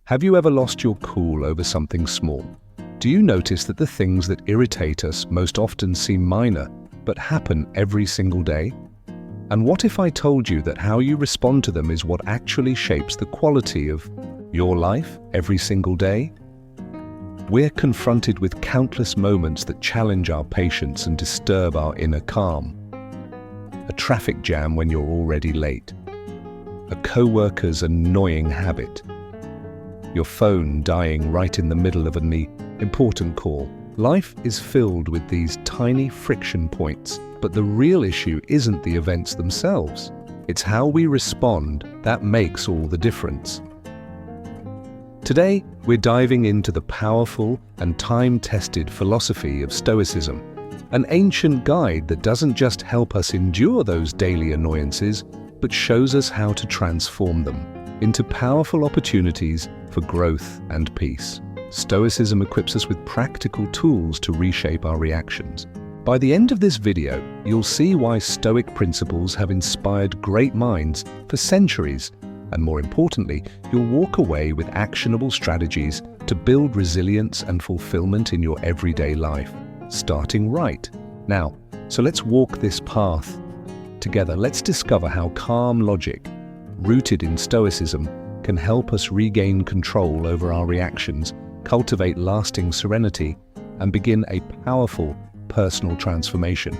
Have you ever lost your cool over something small? Do you notice that the things that irritate us most often seem minor, but happen every single day? And what if I told you that how you respond to them is what actually shapes the quality of your life every single day? We're confronted with countless moments that challenge our patience and disturb our inner calm. A traffic jam when you're already late. A co-worker's annoying habit. Your phone dying right in the middle of an important call. Life is filled with these tiny friction points, but the real issue isn't the events themselves. It's how we respond that makes all the difference. Today, we're diving into the powerful and time-tested philosophy of Stoicism, an ancient guide that doesn't just help us endure those daily annoyances, but shows us how to transform them into powerful opportunities for growth and peace. Stoicism equips us with practical tools to reshape our reactions. By the end of this video, you'll see why Stoic principles have inspired great minds for centuries, and more importantly, you'll walk away with actionable strategies to build resilience and fulfillment in your everyday life, starting right now. So let's walk this path together. Let's discover how calm logic, rooted in Stoicism, can help us regain control over our reactions, cultivate lasting serenity, and begin a powerful personal transformation.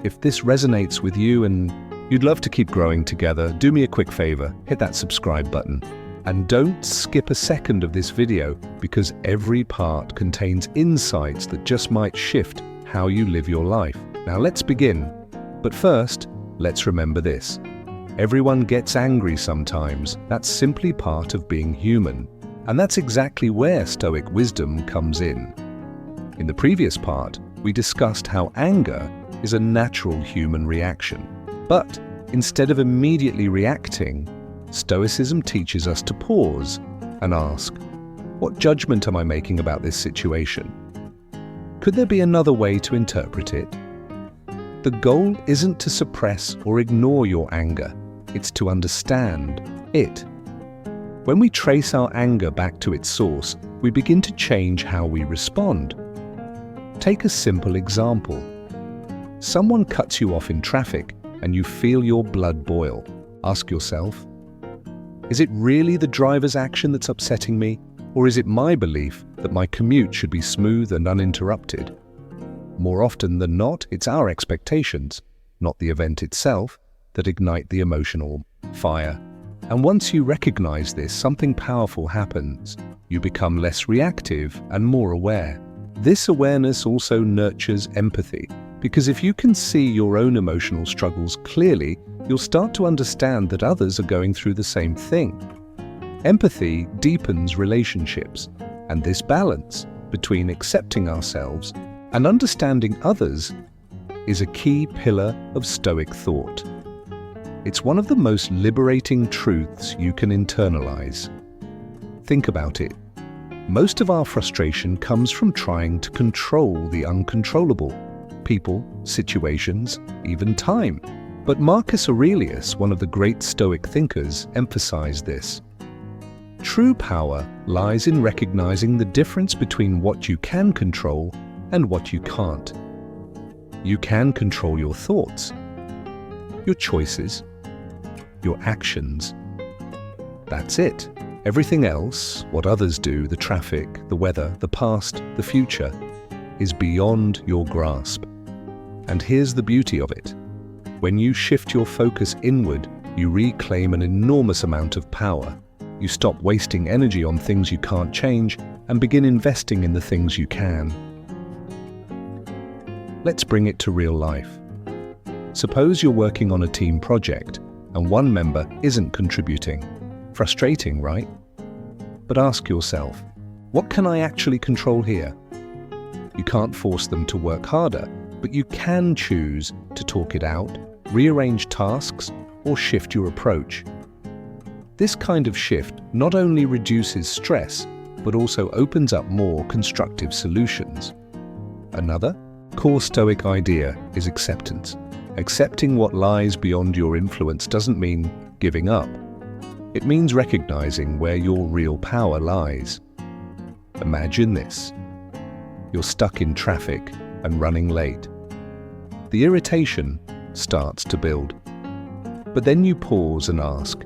If this resonates with you and you'd love to keep growing together, do me a quick favor, hit that subscribe button. And don't skip a second of this video, because every part contains insights that just might shift how you live your life. Now let's begin. But first, let's remember this. Everyone gets angry sometimes. That's simply part of being human. And that's exactly where Stoic wisdom comes in. In the previous part, we discussed how anger is a natural human reaction. But instead of immediately reacting, Stoicism teaches us to pause and ask, what judgment am I making about this situation? Could there be another way to interpret it? The goal isn't to suppress or ignore your anger. It's to understand it. When we trace our anger back to its source, we begin to change how we respond. Take a simple example. Someone cuts you off in traffic and you feel your blood boil. Ask yourself, is it really the driver's action that's upsetting me, or is it my belief that my commute should be smooth and uninterrupted? More often than not, it's our expectations, not the event itself, that ignite the emotional fire. And once you recognize this, something powerful happens. You become less reactive and more aware. This awareness also nurtures empathy, because if you can see your own emotional struggles clearly, you'll start to understand that others are going through the same thing. Empathy deepens relationships, and this balance between accepting ourselves and understanding others is a key pillar of Stoic thought. It's one of the most liberating truths you can internalize. Think about it. Most of our frustration comes from trying to control the uncontrollable. People, situations, even time. But Marcus Aurelius, one of the great Stoic thinkers, emphasized this. True power lies in recognizing the difference between what you can control and what you can't. You can control your thoughts, your choices, your actions. That's it. Everything else, what others do, the traffic, the weather, the past, the future, is beyond your grasp. And here's the beauty of it. When you shift your focus inward, you reclaim an enormous amount of power. You stop wasting energy on things you can't change and begin investing in the things you can. Let's bring it to real life. Suppose you're working on a team project and one member isn't contributing. Frustrating, right? But ask yourself, what can I actually control here? You can't force them to work harder, but you can choose to talk it out, rearrange tasks, or shift your approach. This kind of shift not only reduces stress, but also opens up more constructive solutions. Another core Stoic idea is acceptance. Accepting what lies beyond your influence doesn't mean giving up. It means recognizing where your real power lies. Imagine this. You're stuck in traffic and running late. The irritation starts to build. But then you pause and ask,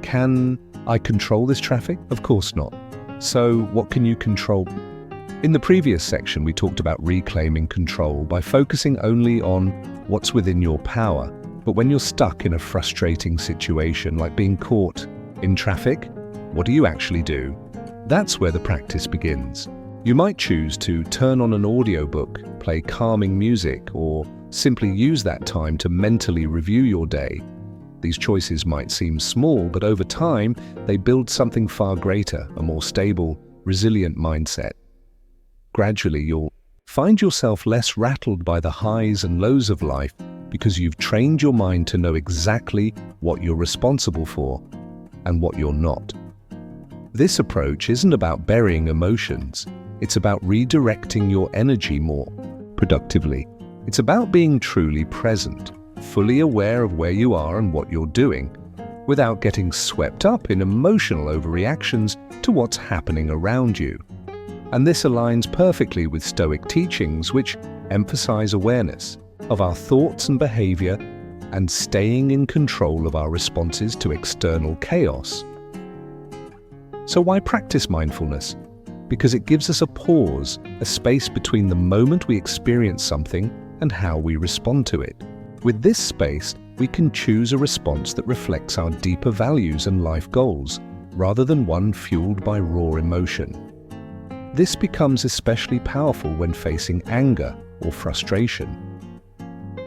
can I control this traffic? Of course not. So what can you control? In the previous section, we talked about reclaiming control by focusing only on what's within your power. But when you're stuck in a frustrating situation, like being caught in traffic, what do you actually do? That's where the practice begins. You might choose to turn on an audiobook, play calming music, or simply use that time to mentally review your day. These choices might seem small, but over time, they build something far greater, a more stable, resilient mindset. Gradually, you'll find yourself less rattled by the highs and lows of life because you've trained your mind to know exactly what you're responsible for and what you're not. This approach isn't about burying emotions. It's about redirecting your energy more productively. It's about being truly present, fully aware of where you are and what you're doing, without getting swept up in emotional overreactions to what's happening around you. And this aligns perfectly with Stoic teachings, which emphasize awareness of our thoughts and behavior and staying in control of our responses to external chaos. So why practice mindfulness? Because it gives us a pause, a space between the moment we experience something and how we respond to it. With this space, we can choose a response that reflects our deeper values and life goals, rather than one fueled by raw emotion. This becomes especially powerful when facing anger or frustration.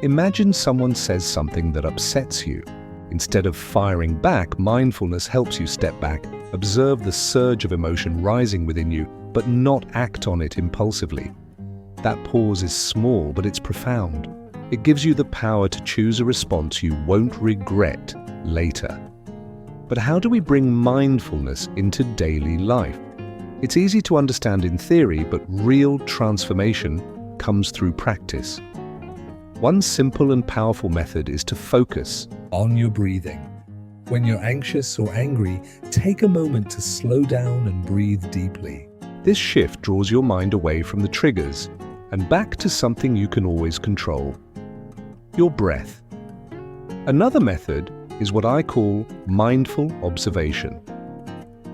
Imagine someone says something that upsets you. Instead of firing back, mindfulness helps you step back, observe the surge of emotion rising within you, but not act on it impulsively. That pause is small, but it's profound. It gives you the power to choose a response you won't regret later. But how do we bring mindfulness into daily life? It's easy to understand in theory, but real transformation comes through practice. One simple and powerful method is to focus on your breathing. When you're anxious or angry, take a moment to slow down and breathe deeply. This shift draws your mind away from the triggers and back to something you can always control: your breath. Another method is what I call mindful observation.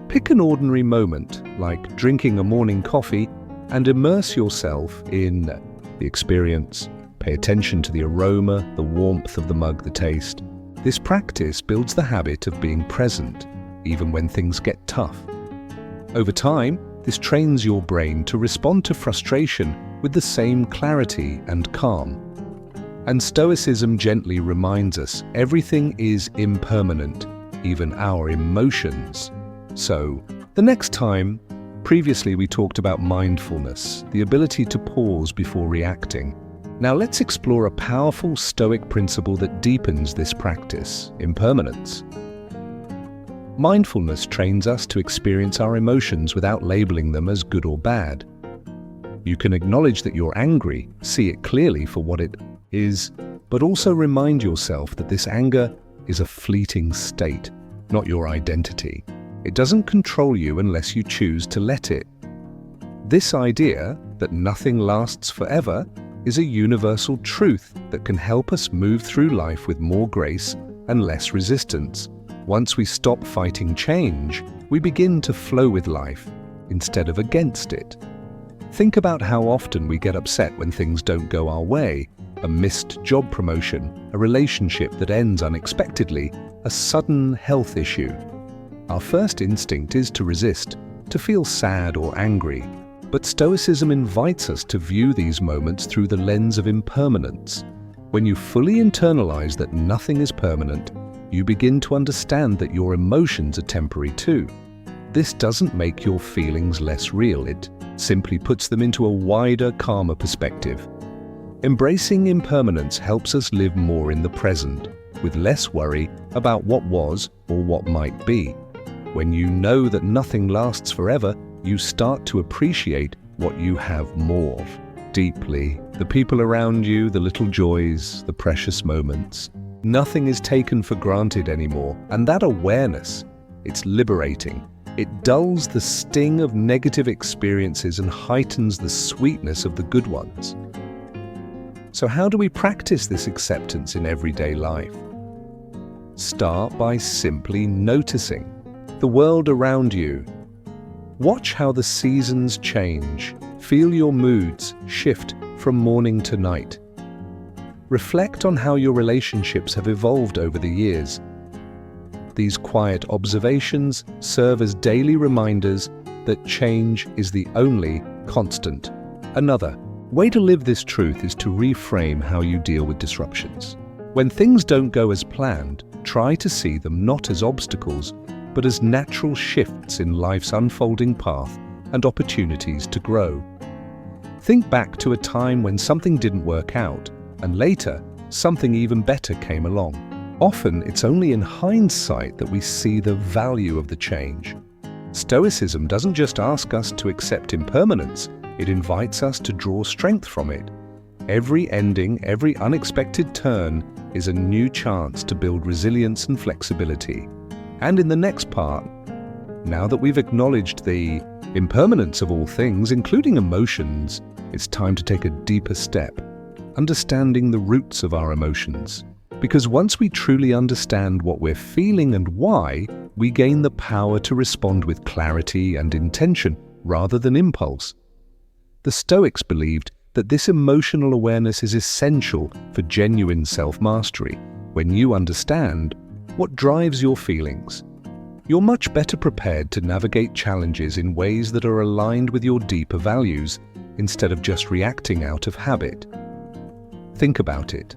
Pick an ordinary moment, like drinking a morning coffee, and immerse yourself in the experience. Pay attention to the aroma, the warmth of the mug, the taste. This practice builds the habit of being present, even when things get tough. Over time, this trains your brain to respond to frustration with the same clarity and calm. And Stoicism gently reminds us everything is impermanent, even our emotions. So, the next time, previously we talked about mindfulness, the ability to pause before reacting. Now let's explore a powerful Stoic principle that deepens this practice: impermanence. Mindfulness trains us to experience our emotions without labeling them as good or bad. You can acknowledge that you're angry, see it clearly for what it is, but also remind yourself that this anger is a fleeting state, not your identity. It doesn't control you unless you choose to let it. This idea that nothing lasts forever is a universal truth that can help us move through life with more grace and less resistance. Once we stop fighting change, we begin to flow with life instead of against it. Think about how often we get upset when things don't go our way: a missed job promotion, a relationship that ends unexpectedly, a sudden health issue. Our first instinct is to resist, to feel sad or angry. But Stoicism invites us to view these moments through the lens of impermanence. When you fully internalize that nothing is permanent, you begin to understand that your emotions are temporary too. This doesn't make your feelings less real, it simply puts them into a wider, calmer perspective. Embracing impermanence helps us live more in the present, with less worry about what was or what might be. When you know that nothing lasts forever, you start to appreciate what you have more of deeply. The people around you, the little joys, the precious moments. Nothing is taken for granted anymore, and that awareness, it's liberating. It dulls the sting of negative experiences and heightens the sweetness of the good ones. So how do we practice this acceptance in everyday life? Start by simply noticing the world around you. Watch how the seasons change. Feel your moods shift from morning to night. Reflect on how your relationships have evolved over the years. These quiet observations serve as daily reminders that change is the only constant. Another way to live this truth is to reframe how you deal with disruptions. When things don't go as planned, try to see them not as obstacles, but as natural shifts in life's unfolding path and opportunities to grow. Think back to a time when something didn't work out, and later, something even better came along. Often, it's only in hindsight that we see the value of the change. Stoicism doesn't just ask us to accept impermanence, it invites us to draw strength from it. Every ending, every unexpected turn is a new chance to build resilience and flexibility. And in the next part, now that we've acknowledged the impermanence of all things, including emotions, it's time to take a deeper step, understanding the roots of our emotions. Because once we truly understand what we're feeling and why, we gain the power to respond with clarity and intention rather than impulse. The Stoics believed that this emotional awareness is essential for genuine self-mastery. When you understand what drives your feelings, you're much better prepared to navigate challenges in ways that are aligned with your deeper values, instead of just reacting out of habit. Think about it.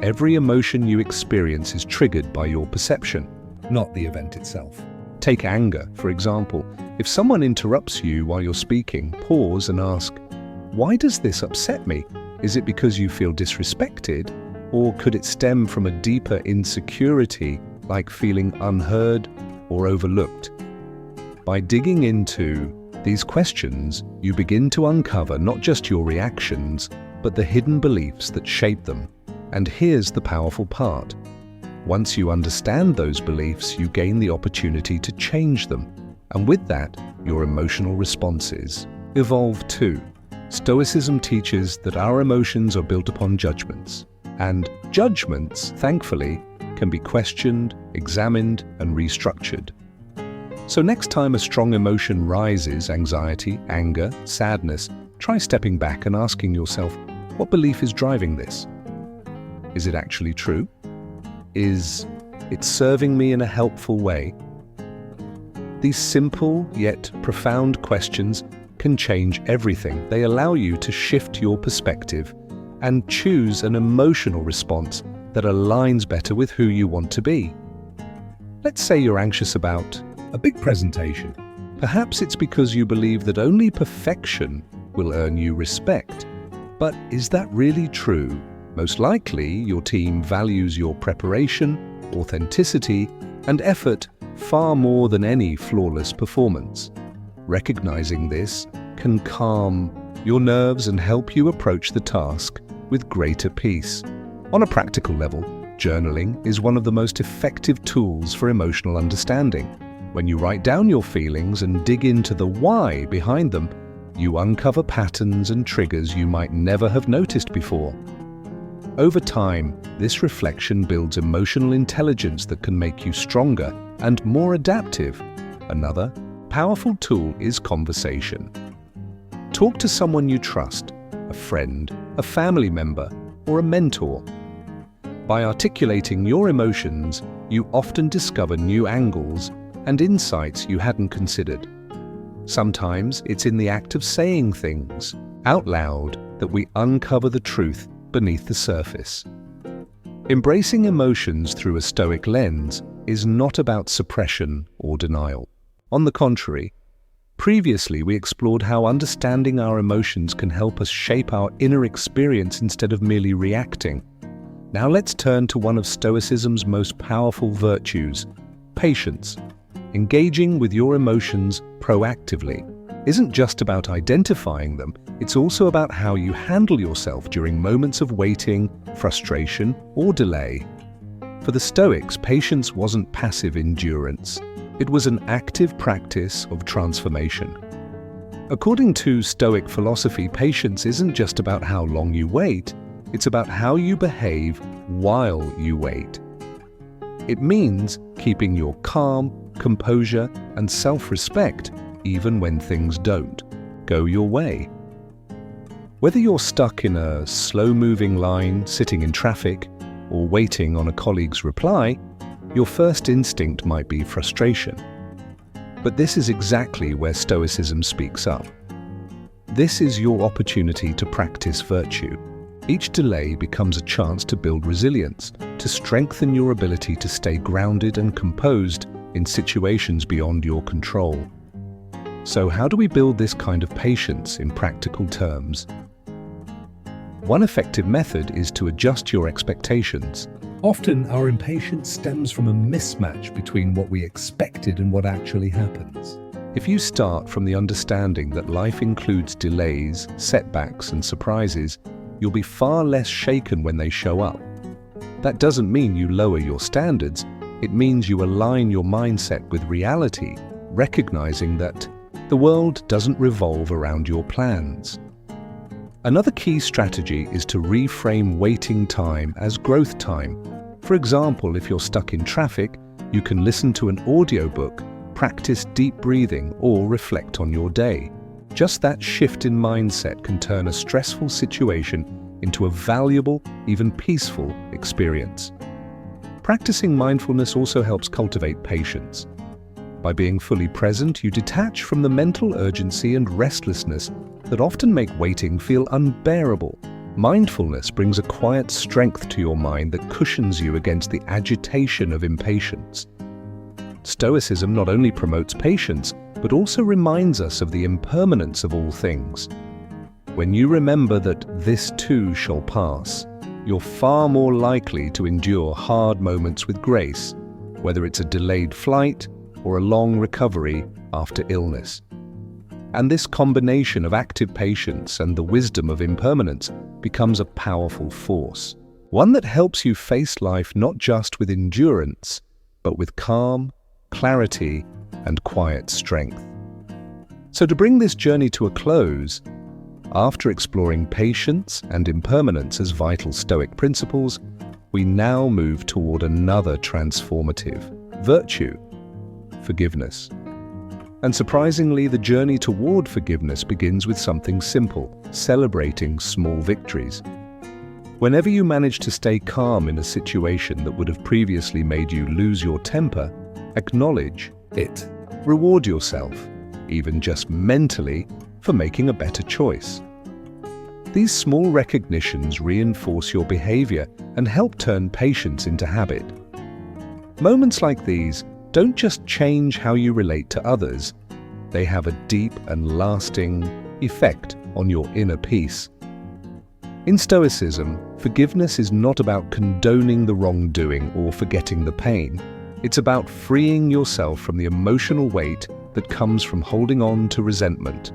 Every emotion you experience is triggered by your perception, not the event itself. Take anger, for example. If someone interrupts you while you're speaking, pause and ask, "Why does this upset me? Is it because you feel disrespected? Or could it stem from a deeper insecurity, like feeling unheard or overlooked?" By digging into these questions, you begin to uncover not just your reactions, but the hidden beliefs that shape them. And here's the powerful part. Once you understand those beliefs, you gain the opportunity to change them. And with that, your emotional responses evolve too. Stoicism teaches that our emotions are built upon judgments. And judgments, thankfully, can be questioned, examined, and restructured. So next time a strong emotion rises, anxiety, anger, sadness, try stepping back and asking yourself, what belief is driving this? Is it actually true? Is it serving me in a helpful way? These simple yet profound questions can change everything. They allow you to shift your perspective and choose an emotional response that aligns better with who you want to be. Let's say you're anxious about a big presentation. Perhaps it's because you believe that only perfection will earn you respect. But is that really true? Most likely, your team values your preparation, authenticity, and effort far more than any flawless performance. Recognizing this can calm your nerves and help you approach the task with greater peace. On a practical level, journaling is one of the most effective tools for emotional understanding. When you write down your feelings and dig into the why behind them, you uncover patterns and triggers you might never have noticed before. Over time, this reflection builds emotional intelligence that can make you stronger and more adaptive. Another powerful tool is conversation. Talk to someone you trust, a friend, a family member, or a mentor. By articulating your emotions, you often discover new angles and insights you hadn't considered. Sometimes it's in the act of saying things out loud that we uncover the truth beneath the surface. Embracing emotions through a Stoic lens is not about suppression or denial. On the contrary, previously we explored how understanding our emotions can help us shape our inner experience instead of merely reacting. Now let's turn to one of Stoicism's most powerful virtues, patience. Engaging with your emotions proactively isn't just about identifying them, it's also about how you handle yourself during moments of waiting, frustration, or delay. For the Stoics, patience wasn't passive endurance. It was an active practice of transformation. According to Stoic philosophy, patience isn't just about how long you wait, it's about how you behave while you wait. It means keeping your calm, composure, and self-respect even when things don't go your way. Whether you're stuck in a slow-moving line, sitting in traffic, or waiting on a colleague's reply, your first instinct might be frustration. But this is exactly where Stoicism speaks up. This is your opportunity to practice virtue. Each delay becomes a chance to build resilience, to strengthen your ability to stay grounded and composed in situations beyond your control. So how do we build this kind of patience in practical terms? One effective method is to adjust your expectations. Often, our impatience stems from a mismatch between what we expected and what actually happens. If you start from the understanding that life includes delays, setbacks, and surprises, you'll be far less shaken when they show up. That doesn't mean you lower your standards. It means you align your mindset with reality, recognizing that the world doesn't revolve around your plans. Another key strategy is to reframe waiting time as growth time. For example, if you're stuck in traffic, you can listen to an audiobook, practice deep breathing, or reflect on your day. Just that shift in mindset can turn a stressful situation into a valuable, even peaceful experience. Practicing mindfulness also helps cultivate patience. By being fully present, you detach from the mental urgency and restlessness that often make waiting feel unbearable. Mindfulness brings a quiet strength to your mind that cushions you against the agitation of impatience. Stoicism not only promotes patience, but also reminds us of the impermanence of all things. When you remember that this too shall pass, you're far more likely to endure hard moments with grace, whether it's a delayed flight or a long recovery after illness. And this combination of active patience and the wisdom of impermanence becomes a powerful force, one that helps you face life not just with endurance, but with calm, clarity, and quiet strength. So to bring this journey to a close, after exploring patience and impermanence as vital Stoic principles, we now move toward another transformative virtue: forgiveness. And surprisingly, the journey toward forgiveness begins with something simple: celebrating small victories. Whenever you manage to stay calm in a situation that would have previously made you lose your temper, acknowledge it. Reward yourself, even just mentally, for making a better choice. These small recognitions reinforce your behavior and help turn patience into habit. Moments like these don't just change how you relate to others, they have a deep and lasting effect on your inner peace. In Stoicism, forgiveness is not about condoning the wrongdoing or forgetting the pain. It's about freeing yourself from the emotional weight that comes from holding on to resentment.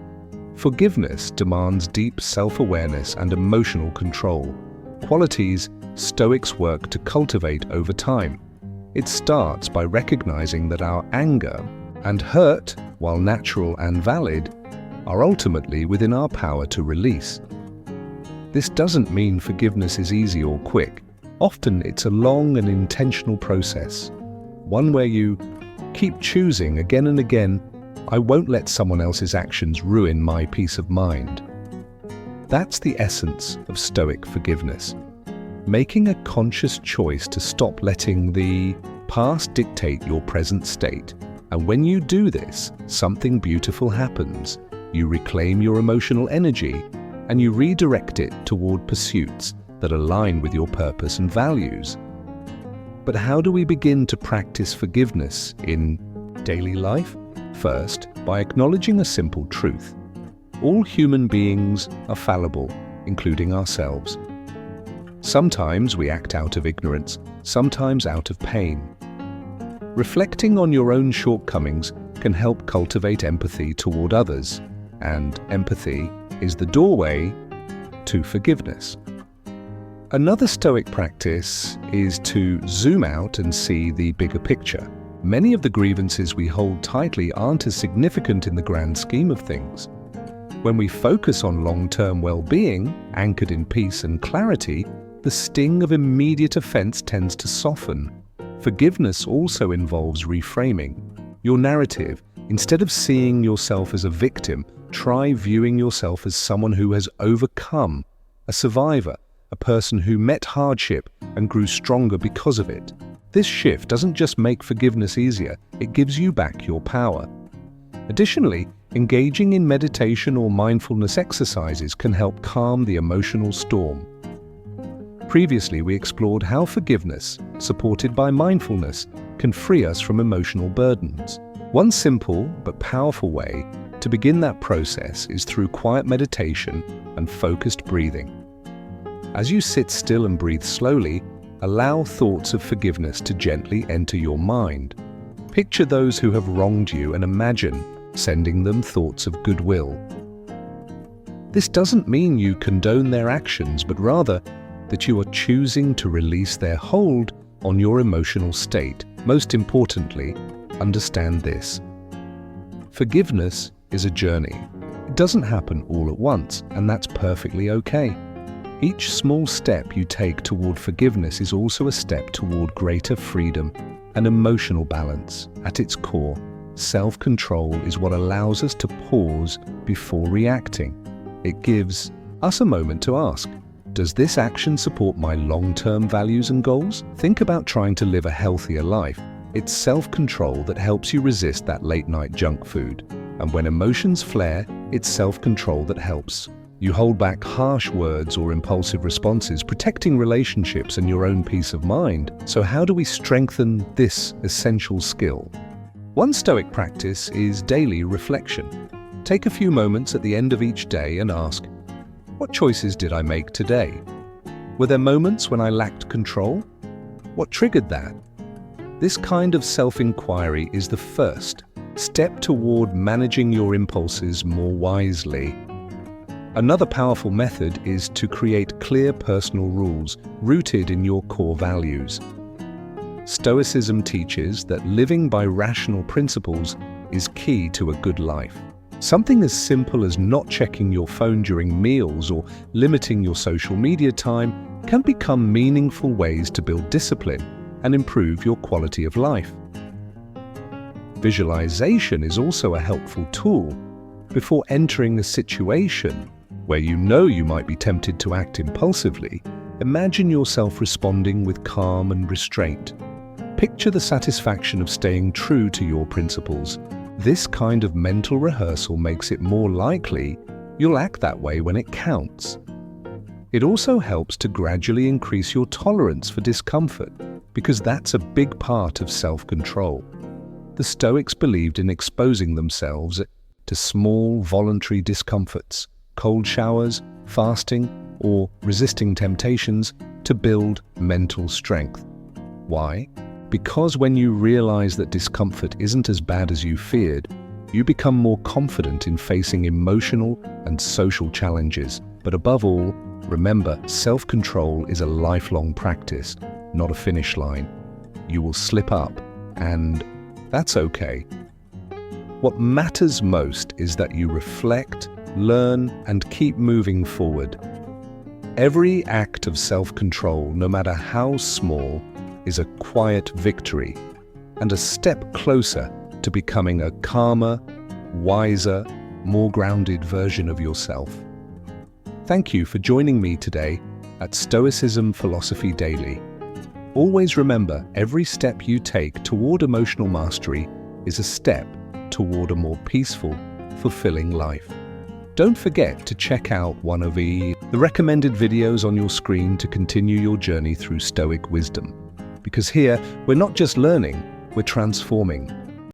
Forgiveness demands deep self-awareness and emotional control, qualities Stoics work to cultivate over time. It starts by recognizing that our anger and hurt, while natural and valid, are ultimately within our power to release. This doesn't mean forgiveness is easy or quick. Often it's a long and intentional process, one where you keep choosing again and again, I won't let someone else's actions ruin my peace of mind. That's the essence of Stoic forgiveness. Making a conscious choice to stop letting the past dictate your present state. And when you do this, something beautiful happens. You reclaim your emotional energy and you redirect it toward pursuits that align with your purpose and values. But how do we begin to practice forgiveness in daily life? First, by acknowledging a simple truth. All human beings are fallible, including ourselves. Sometimes we act out of ignorance, sometimes out of pain. Reflecting on your own shortcomings can help cultivate empathy toward others, and empathy is the doorway to forgiveness. Another Stoic practice is to zoom out and see the bigger picture. Many of the grievances we hold tightly aren't as significant in the grand scheme of things. When we focus on long-term well-being, anchored in peace and clarity, the sting of immediate offense tends to soften. Forgiveness also involves reframing your narrative. Instead of seeing yourself as a victim, try viewing yourself as someone who has overcome, a survivor, a person who met hardship and grew stronger because of it. This shift doesn't just make forgiveness easier, it gives you back your power. Additionally, engaging in meditation or mindfulness exercises can help calm the emotional storm. Previously, we explored how forgiveness, supported by mindfulness, can free us from emotional burdens. One simple but powerful way to begin that process is through quiet meditation and focused breathing. As you sit still and breathe slowly, allow thoughts of forgiveness to gently enter your mind. Picture those who have wronged you and imagine sending them thoughts of goodwill. This doesn't mean you condone their actions, but rather that you are choosing to release their hold on your emotional state. Most importantly, understand this. Forgiveness is a journey. It doesn't happen all at once, and that's perfectly okay. Each small step you take toward forgiveness is also a step toward greater freedom and emotional balance. At its core, self-control is what allows us to pause before reacting. It gives us a moment to ask, does this action support my long-term values and goals? Think about trying to live a healthier life. It's self-control that helps you resist that late-night junk food. And when emotions flare, it's self-control that helps you hold back harsh words or impulsive responses, protecting relationships and your own peace of mind. So how do we strengthen this essential skill? One Stoic practice is daily reflection. Take a few moments at the end of each day and ask, what choices did I make today? Were there moments when I lacked control? What triggered that? This kind of self-inquiry is the first step toward managing your impulses more wisely. Another powerful method is to create clear personal rules rooted in your core values. Stoicism teaches that living by rational principles is key to a good life. Something as simple as not checking your phone during meals or limiting your social media time can become meaningful ways to build discipline and improve your quality of life. Visualization is also a helpful tool. Before entering a situation where you know you might be tempted to act impulsively, imagine yourself responding with calm and restraint. Picture the satisfaction of staying true to your principles. This kind of mental rehearsal makes it more likely you'll act that way when it counts. It also helps to gradually increase your tolerance for discomfort, because that's a big part of self-control. The Stoics believed in exposing themselves to small voluntary discomforts, cold showers, fasting, or resisting temptations to build mental strength. Why? Because when you realize that discomfort isn't as bad as you feared, you become more confident in facing emotional and social challenges. But above all, remember, self-control is a lifelong practice, not a finish line. You will slip up, and that's okay. What matters most is that you reflect, learn, and keep moving forward. Every act of self-control, no matter how small, is a quiet victory and a step closer to becoming a calmer, wiser, more grounded version of yourself. Thank you for joining me today at Stoicism Philosophy Daily. Always remember, every step you take toward emotional mastery is a step toward a more peaceful, fulfilling life. Don't forget to check out one of the recommended videos on your screen to continue your journey through Stoic wisdom. Because here, we're not just learning, we're transforming.